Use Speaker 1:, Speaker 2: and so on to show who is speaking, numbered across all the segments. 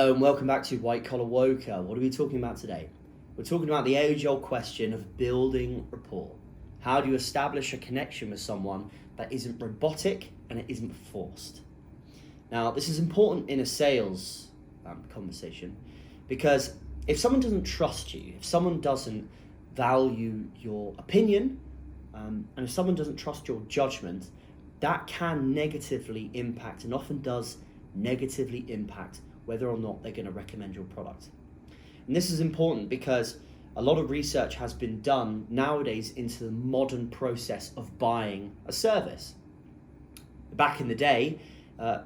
Speaker 1: Hello and welcome back to White Collar Woker. What are we talking about today? We're talking about the age-old question of building rapport. How do you establish a connection with someone that isn't robotic and it isn't forced? Now, this is important in a sales conversation because if someone doesn't trust you, if someone doesn't value your opinion, and if someone doesn't trust your judgment, that can negatively impact and often does negatively impact whether or not they're going to recommend your product. And this is important because a lot of research has been done nowadays into the modern process of buying a service. Back in the day,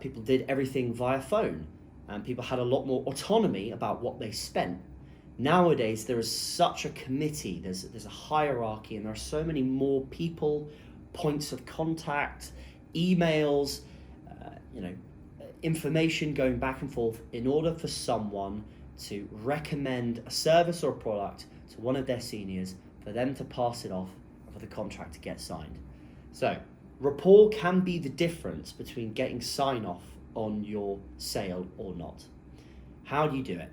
Speaker 1: people did everything via phone and people had a lot more autonomy about what they spent. Nowadays, there is such a committee, there's a hierarchy, and there are so many more people, points of contact, emails, information going back and forth in order for someone to recommend a service or a product to one of their seniors, for them to pass it off, for the contract to get signed. So, rapport can be the difference between getting sign-off on your sale or not. How do you do it?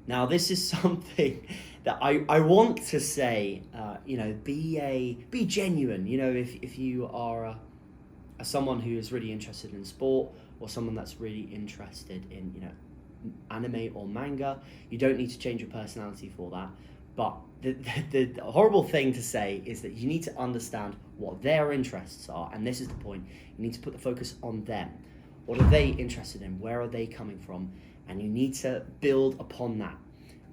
Speaker 1: Now, this is something that I want to say, be genuine. If you are someone who is really interested in sport, or someone that's really interested in, anime or manga, you don't need to change your personality for that. But the horrible thing to say is that you need to understand what their interests are, and this is the point. You need to put the focus on them. What are they interested in? Where are they coming from? And you need to build upon that.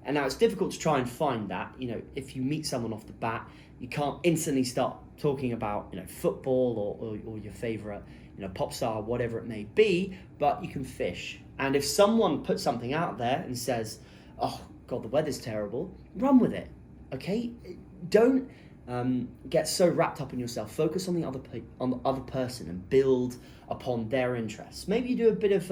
Speaker 1: And now it's difficult to try and find that. If you meet someone off the bat, you can't instantly start talking about football or your favorite pop star, whatever it may be, but you can fish. And if someone puts something out there and says, "Oh God, the weather's terrible," run with it. Okay, don't get so wrapped up in yourself. Focus on the other person and build upon their interests. Maybe you do a bit of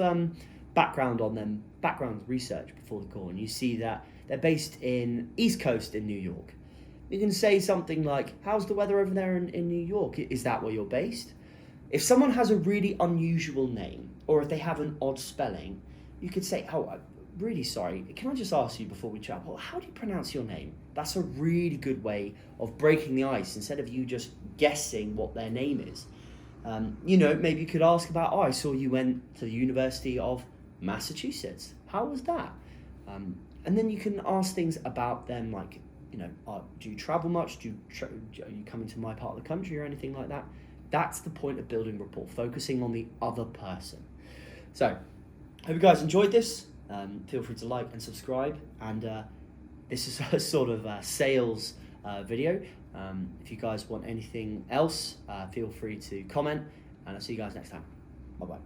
Speaker 1: background on them, background research before the call, and you see that they're based in East Coast in New York. You can say something like, "How's the weather over there in New York? Is that where you're based?" If someone has a really unusual name, or if they have an odd spelling, you could say, "Oh, I'm really sorry. Can I just ask you before we chat, well, how do you pronounce your name?" That's a really good way of breaking the ice instead of you just guessing what their name is. Maybe you could ask about, "Oh, I saw you went to the University of Massachusetts. How was that?" And then you can ask things about them like, do you travel much? Are you coming to my part of the country or anything like that? That's the point of building rapport, focusing on the other person. So, hope you guys enjoyed this. Feel free to like and subscribe. And this is a sort of sales video. If you guys want anything else, feel free to comment. And I'll see you guys next time. Bye-bye.